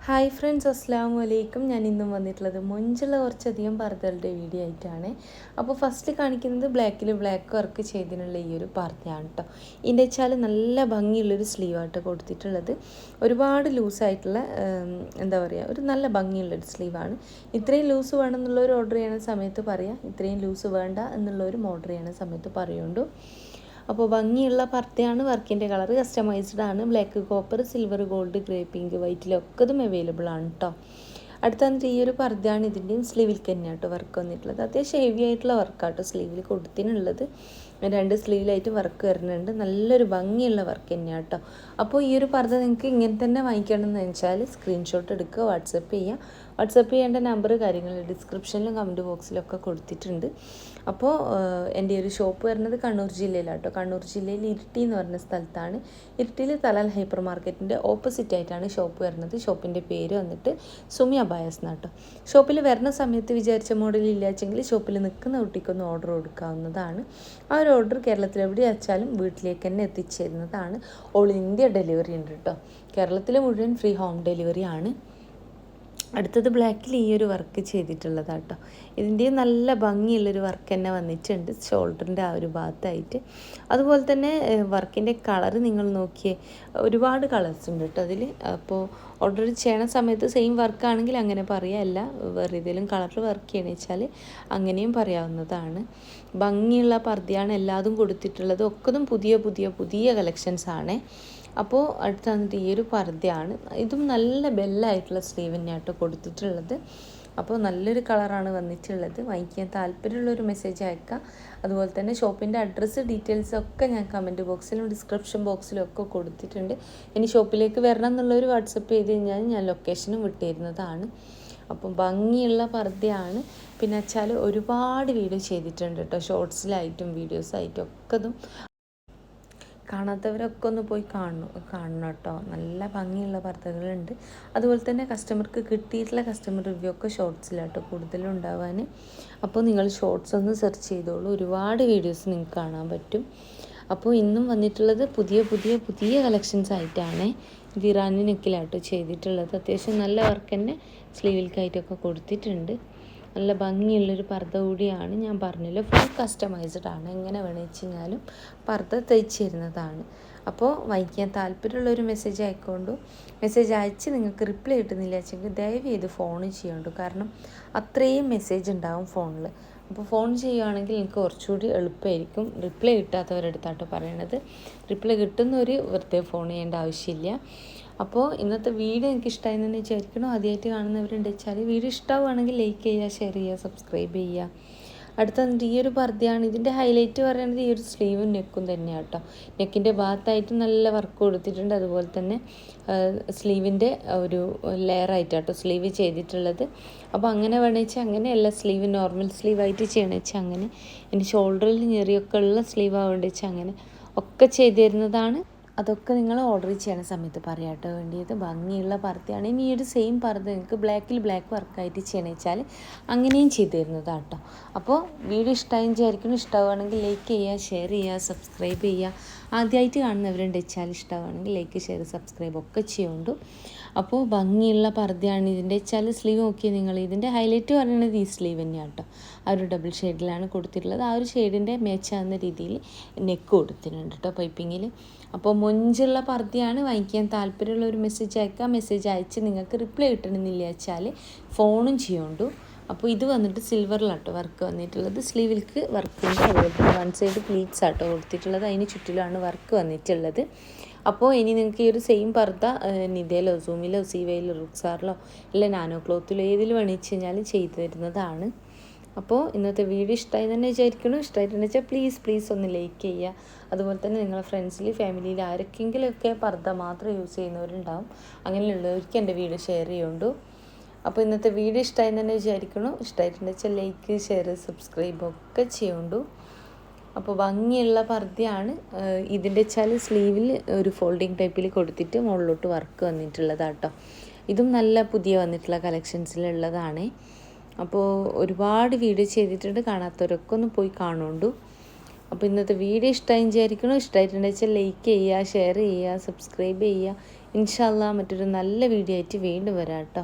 Hi friends, അസ്സാം വലൈക്കും. ഞാൻ ഇന്നും വന്നിട്ടുള്ളത് മൊഞ്ചുള്ള കുറച്ചധികം പർദ്ദകളുടെ വീഡിയോ ആയിട്ടാണ്. അപ്പോൾ ഫസ്റ്റ് കാണിക്കുന്നത് ബ്ലാക്ക് വർക്ക് ചെയ്തിട്ടുള്ള ഈ ഒരു പർദ്ദയാണ് കേട്ടോ. ഇതിൻ്റെ വെച്ചാൽ നല്ല ഭംഗിയുള്ളൊരു സ്ലീവായിട്ട് കൊടുത്തിട്ടുള്ളത്. ഒരുപാട് ലൂസായിട്ടുള്ള എന്താ പറയുക, ഒരു നല്ല ഭംഗിയുള്ളൊരു സ്ലീവാണ്. ഇത്രയും ലൂസ് വേണമെന്നുള്ളൊരു ഓർഡർ ചെയ്യുന്ന സമയത്ത് പറയാം, ഇത്രയും ലൂസ് വേണ്ട എന്നുള്ളൊരു ഓർഡർ ചെയ്യുന്ന സമയത്ത് പറയുന്നുണ്ട്. അപ്പോൾ ഭംഗിയുള്ള പർദ്ദയാണ്. വർക്കിൻ്റെ കളർ കസ്റ്റമൈസ്ഡ് ആണ്. Black, copper, silver, gold, grey, pink, വൈറ്റിലൊക്കെ ഇതും അവൈലബിൾ ആണ് കേട്ടോ. അടുത്ത വന്നിട്ട് ഈ ഒരു പർദ്ദയാണ്. ഇതിൻ്റെയും സ്ലീവിൽ തന്നെയാണ് കേട്ടോ വർക്ക് വന്നിട്ടുള്ളത്. അത്യാവശ്യം ഹെവി ആയിട്ടുള്ള വർക്കാട്ടോ സ്ലീവിൽ കൊടുത്തിനുള്ളത്. 2 സ്ലീവിലായിട്ട് വർക്ക് വരുന്നുണ്ട്. നല്ലൊരു ഭംഗിയുള്ള വർക്ക് തന്നെയാണ് കേട്ടോ. അപ്പോൾ ഈ ഒരു പർദ്ദ നിങ്ങൾക്ക് ഇങ്ങനെ തന്നെ വാങ്ങിക്കണമെന്ന് വെച്ചാൽ സ്ക്രീൻഷോട്ട് എടുക്കുക, വാട്സപ്പ് ചെയ്യുക. വാട്സപ്പ് ചെയ്യേണ്ട നമ്പർ കാര്യങ്ങൾ ഡിസ്ക്രിപ്ഷനിലും കമൻറ്റ് ബോക്സിലൊക്കെ കൊടുത്തിട്ടുണ്ട്. അപ്പോൾ എൻ്റെ ഒരു ഷോപ്പ് വരുന്നത് കണ്ണൂർ ജില്ലയിലാണ് കേട്ടോ. കണ്ണൂർ ജില്ലയിൽ ഇരിട്ടി എന്ന് പറഞ്ഞ സ്ഥലത്താണ്. ഇരിട്ടിയിൽ തലാൽ ഹൈപ്പർ മാർക്കറ്റിൻ്റെ ഓപ്പോസിറ്റ് ആയിട്ടാണ് ഷോപ്പ് വരുന്നത്. ഷോപ്പിൻ്റെ പേര് വന്നിട്ട് സുമി അബായസ് എന്നാട്ടോ. ഷോപ്പിൽ വരുന്ന സമയത്ത് വിചാരിച്ച മോഡൽ ഇല്ലാച്ചെങ്കിൽ ഷോപ്പിൽ നിൽക്കുന്ന കുട്ടിക്കൊന്ന് ഓർഡർ കൊടുക്കാവുന്നതാണ്. ആ ഒരു ഓർഡർ കേരളത്തിൽ എവിടെ വെച്ചാലും വീട്ടിലേക്ക് തന്നെ എത്തിച്ചേരുന്നതാണ്. ഓൾ ഇന്ത്യ ഡെലിവറി ഉണ്ട് കേട്ടോ. കേരളത്തിൽ മുഴുവൻ ഫ്രീ ഹോം ഡെലിവറി ആണ്. അടുത്തത് ബ്ലാക്കിൽ ഈ ഒരു വർക്ക് ചെയ്തിട്ടുള്ളതാണ് കേട്ടോ. ഇതിൻ്റെ നല്ല ഭംഗിയുള്ളൊരു വർക്ക് തന്നെ വന്നിട്ടുണ്ട് ഷോൾഡറിൻ്റെ ആ ഒരു ഭാഗത്തായിട്ട്. അതുപോലെ തന്നെ വർക്കിൻ്റെ കളറ് നിങ്ങൾ നോക്കിയേ, ഒരുപാട് കളേഴ്സ് ഉണ്ട് കേട്ടോ അതിൽ. അപ്പോൾ ഓർഡർ ചെയ്യണ സമയത്ത് സെയിം വർക്കാണെങ്കിൽ അങ്ങനെ പറയാമല്ല, വേറെ ഏതെങ്കിലും കളറിൽ വർക്ക് ചെയ്യണമെന്ന് വെച്ചാൽ അങ്ങനെയും പറയാവുന്നതാണ്. ഭംഗിയുള്ള പർദ്ദയാണ് എല്ലാതും കൊടുത്തിട്ടുള്ളത്. ഒക്കതും പുതിയ കളക്ഷൻസ് ആണ്. അപ്പോൾ അടുത്ത് വന്നിട്ട് ഈ ഒരു പർദ്ദയാണ്. ഇതും നല്ല ബെല്ലായിട്ടുള്ള സ്ലീവ് തന്നെയാട്ടോ കൊടുത്തിട്ടുള്ളത്. അപ്പോൾ നല്ലൊരു കളറാണ് വന്നിട്ടുള്ളത്. വാങ്ങിക്കാൻ താല്പര്യമുള്ളൊരു മെസ്സേജ് അയക്കുക. അതുപോലെ തന്നെ ഷോപ്പിൻ്റെ അഡ്രസ്സ് ഡീറ്റെയിൽസ് ഒക്കെ ഞാൻ കമൻറ്റ് ബോക്സിലും ഡിസ്ക്രിപ്ഷൻ ബോക്സിലും ഒക്കെ കൊടുത്തിട്ടുണ്ട്. ഇനി ഷോപ്പിലേക്ക് വരണം എന്നുള്ളൊരു വാട്സപ്പ് ചെയ്ത് കഴിഞ്ഞാൽ ഞാൻ ലൊക്കേഷനും വിട്ടുതരുന്നതാണ്. അപ്പം ഭംഗിയുള്ള പർദ്ദയാണ്. പിന്നെ വെച്ചാൽ ഒരുപാട് വീഡിയോ ചെയ്തിട്ടുണ്ട് കേട്ടോ, ഷോർട്സിലായിട്ടും വീഡിയോസായിട്ടും ഒക്കെ. ഇതും കാണാത്തവരൊക്കെ ഒന്ന് പോയി കാണണം കേട്ടോ. നല്ല ഭംഗിയുള്ള പർദ്ദകളുണ്ട്. അതുപോലെ തന്നെ കസ്റ്റമർക്ക് കിട്ടിയിട്ടുള്ള കസ്റ്റമർ റിവ്യൂ ഒക്കെ ഷോർട്സിലാട്ടോ കൂടുതലും ഉണ്ടാവാൻ. അപ്പോൾ നിങ്ങൾ ഷോർട്സ് ഒന്ന് സെർച്ച് ചെയ്തോളൂ, ഒരുപാട് വീഡിയോസ് നിങ്ങൾക്ക് കാണാൻ പറ്റും. അപ്പോൾ ഇന്നും വന്നിട്ടുള്ളത് പുതിയ കളക്ഷൻസ് ആയിട്ടാണ്. ഇത് ഇറാനി നെക്കിലാട്ടോ ചെയ്തിട്ടുള്ളത്. അത്യാവശ്യം നല്ല വർക്ക് തന്നെ സ്ലീവിൽക്കായിട്ടൊക്കെ കൊടുത്തിട്ടുണ്ട്. നല്ല ഭംഗിയുള്ളൊരു പർദ്ദ കൂടിയാണ്. ഞാൻ പറഞ്ഞല്ലോ, ഫുൾ കസ്റ്റമൈസ്ഡ് ആണ്. എങ്ങനെ വേണമെന്ന് വെച്ച് കഴിഞ്ഞാലും പർദ്ദ തയ്ച്ച് തരുന്നതാണ്. അപ്പോൾ വായിക്കാൻ താല്പര്യമുള്ളൊരു മെസ്സേജ് അയക്കൊണ്ടു. മെസ്സേജ് അയച്ച് നിങ്ങൾക്ക് റിപ്ലൈ കിട്ടുന്നില്ല വെച്ചെങ്കിൽ ദയവ് ചെയ്ത് ഫോൺ ചെയ്യണ്ടു. കാരണം അത്രയും മെസ്സേജ് ഉണ്ടാവും ഫോണിൽ. അപ്പോൾ ഫോൺ ചെയ്യുകയാണെങ്കിൽ എനിക്ക് കുറച്ചുകൂടി എളുപ്പമായിരിക്കും. റിപ്ലൈ കിട്ടാത്തവരെടുത്താട്ടോ പറയണത്. റിപ്ലൈ കിട്ടുന്നവർ വെറുതെ ഫോൺ ചെയ്യേണ്ട ആവശ്യമില്ല. അപ്പോൾ ഇന്നത്തെ വീഡിയോ എനിക്ക് ഇഷ്ടമായെന്ന് തന്നെ വിചാരിക്കണം. ആദ്യമായിട്ട് കാണുന്നവരുണ്ട് വെച്ചാൽ വീഡിയോ ഇഷ്ടമാവുകയാണെങ്കിൽ ലൈക്ക് ചെയ്യുക, ഷെയർ ചെയ്യുക, സബ്സ്ക്രൈബ് ചെയ്യുക. അടുത്ത വന്നിട്ട് ഈ ഒരു പർദ്ദയാണ്. ഇതിൻ്റെ ഹൈലൈറ്റ് പറയുന്നത് ഈ ഒരു സ്ലീവും നെക്കും തന്നെയാണ് കേട്ടോ. നെക്കിൻ്റെ ഭാഗത്തായിട്ട് നല്ല വർക്ക് കൊടുത്തിട്ടുണ്ട്. അതുപോലെ തന്നെ സ്ലീവിൻ്റെ ഒരു ലെയറായിട്ടാട്ടോ സ്ലീവ് ചെയ്തിട്ടുള്ളത്. അപ്പോൾ അങ്ങനെ വേണമെന്ന് വെച്ചാൽ അങ്ങനെയല്ല, സ്ലീവ് നോർമൽ സ്ലീവായിട്ട് ചെയ്യണമെന്ന് വെച്ചാൽ അങ്ങനെ. ഇനി ഷോൾഡറിൽ ഞെറിയൊക്കെ ഉള്ള സ്ലീവ് ആവേണ്ടി വെച്ചാൽ അങ്ങനെ ഒക്കെ ചെയ്തു തരുന്നതാണ്. അതൊക്കെ നിങ്ങൾ ഓർഡർ ചെയ്യണ സമയത്ത് പറയാം കേട്ടോ വേണ്ടിയത്. ഭംഗിയുള്ള പർദ്ദയാണ്. ഇനി ഈ ഒരു സെയിം പർദ്ദ നിങ്ങൾക്ക് ബ്ലാക്ക് വർക്കായിട്ട് ചെയ്യണമെന്ന് വെച്ചാൽ അങ്ങനെയും ചെയ്തു തരുന്നതാണ് കേട്ടോ. അപ്പോൾ വീഡിയോ ഇഷ്ടമായെന്ന് വിചാരിക്കണം. ഇഷ്ടമാവുകയാണെങ്കിൽ ലൈക്ക് ചെയ്യുക, ഷെയർ ചെയ്യുക, സബ്സ്ക്രൈബ് ചെയ്യുക. ആദ്യമായിട്ട് കാണുന്നവരുണ്ട് വെച്ചാൽ ഇഷ്ടമാവുകയാണെങ്കിൽ ലൈക്ക്, ഷെയർ, സബ്സ്ക്രൈബ് ഒക്കെ ചെയ്യുന്നുണ്ട്. അപ്പോൾ ഭംഗിയുള്ള പർദ്ദയാണ്. ഇതിൻ്റെ വെച്ചാൽ സ്ലീവ് നോക്കിയാൽ നിങ്ങൾ, ഇതിൻ്റെ ഹൈലൈറ്റ് പറയുന്നത് ഈ സ്ലീവ് തന്നെയാണ് കേട്ടോ. ആ ഒരു ഡബിൾ ഷെയ്ഡിലാണ് കൊടുത്തിട്ടുള്ളത്. ആ ഒരു ഷെയ്ഡിൻ്റെ മേച്ചാകുന്ന രീതിയിൽ നെക്ക് കൊടുത്തിട്ടുണ്ട് കേട്ടോ പൈപ്പിങ്ങിൽ. അപ്പോൾ മൊഞ്ചുള്ള പർദ്ദയാണ്. വാങ്ങിക്കാൻ താല്പര്യമുള്ള ഒരു മെസ്സേജ് അയക്കുക. മെസ്സേജ് അയച്ച് നിങ്ങൾക്ക് റിപ്ലൈ കിട്ടണമെന്നില്ല വെച്ചാൽ ഫോണും ചെയ്യുന്നുണ്ട്. അപ്പോൾ ഇത് വന്നിട്ട് സിൽവറിലാട്ടോ വർക്ക് വന്നിട്ടുള്ളത്. സ്ലീവിൽക്ക് വർക്കുണ്ട്. അതുപോലെ തന്നെ 1 സൈഡ് പ്ലീറ്റ്സ് ആട്ടോ കൊടുത്തിട്ടുള്ളത്. അതിന് ചുറ്റിലാണ് വർക്ക് വന്നിട്ടുള്ളത്. അപ്പോൾ ഇനി നിങ്ങൾക്ക് ഈ ഒരു സെയിം പർദ്ദ നിതയിലോ, സൂമിലോ, സീവയിലോ, റുക്സാറിലോ ഇല്ല നാനോ ക്ലോത്തിലോ ഏതിൽ വേണമെന്ന് വെച്ച് കഴിഞ്ഞാൽ ചെയ്തു തരുന്നതാണ്. അപ്പോൾ ഇന്നത്തെ വീഡിയോ ഇഷ്ടമായി തന്നെ വിചാരിക്കണം. ഇഷ്ടമായിട്ടുണ്ടെന്ന് വെച്ചാൽ പ്ലീസ് ഒന്ന് ലൈക്ക് ചെയ്യുക. അതുപോലെ തന്നെ നിങ്ങളുടെ ഫ്രണ്ട്സിൽ, ഫാമിലിയിൽ ആരൊക്കെങ്കിലുമൊക്കെ പർദ്ദ മാത്രം യൂസ് ചെയ്യുന്നവരുണ്ടാവും. അങ്ങനെയുള്ളവർക്ക് എൻ്റെ വീഡിയോ ഷെയർ ചെയ്യുന്നുണ്ട്. അപ്പോൾ ഇന്നത്തെ വീഡിയോ ഇഷ്ടമായി തന്നെ വിചാരിക്കണം. ഇഷ്ടമായിട്ടുണ്ടെന്ന് വെച്ചാൽ ലൈക്ക്, ഷെയർ, സബ്സ്ക്രൈബ് ഒക്കെ ചെയ്യുന്നുണ്ട്. അപ്പോൾ ഭംഗിയുള്ള പർദ്ദയാണ്. ഇതിൻ്റെ വെച്ചാൽ സ്ലീവിൽ ഒരു ഫോൾഡിങ് ടൈപ്പിൽ കൊടുത്തിട്ട് മുകളിലോട്ട് വർക്ക് വന്നിട്ടുള്ളതാണ് കേട്ടോ. ഇതും നല്ല പുതിയ വന്നിട്ടുള്ള കളക്ഷൻസിലുള്ളതാണ്. അപ്പോൾ ഒരുപാട് വീഡിയോ ചെയ്തിട്ടുണ്ട്. കാണാത്തവരൊക്കെ ഒന്ന് പോയി കാണുന്നുണ്ട്. അപ്പോൾ ഇന്നത്തെ വീഡിയോ ഇഷ്ടമായി വിചാരിക്കണം. ഇഷ്ടമായിട്ടുണ്ടെന്ന് വെച്ചാൽ ലൈക്ക് ചെയ്യുക, ഷെയർ ചെയ്യുക, സബ്സ്ക്രൈബ് ചെയ്യുക. ഇൻഷാ അല്ലാ മറ്റൊരു നല്ല വീഡിയോ ആയിട്ട് വീണ്ടും വരാം കേട്ടോ.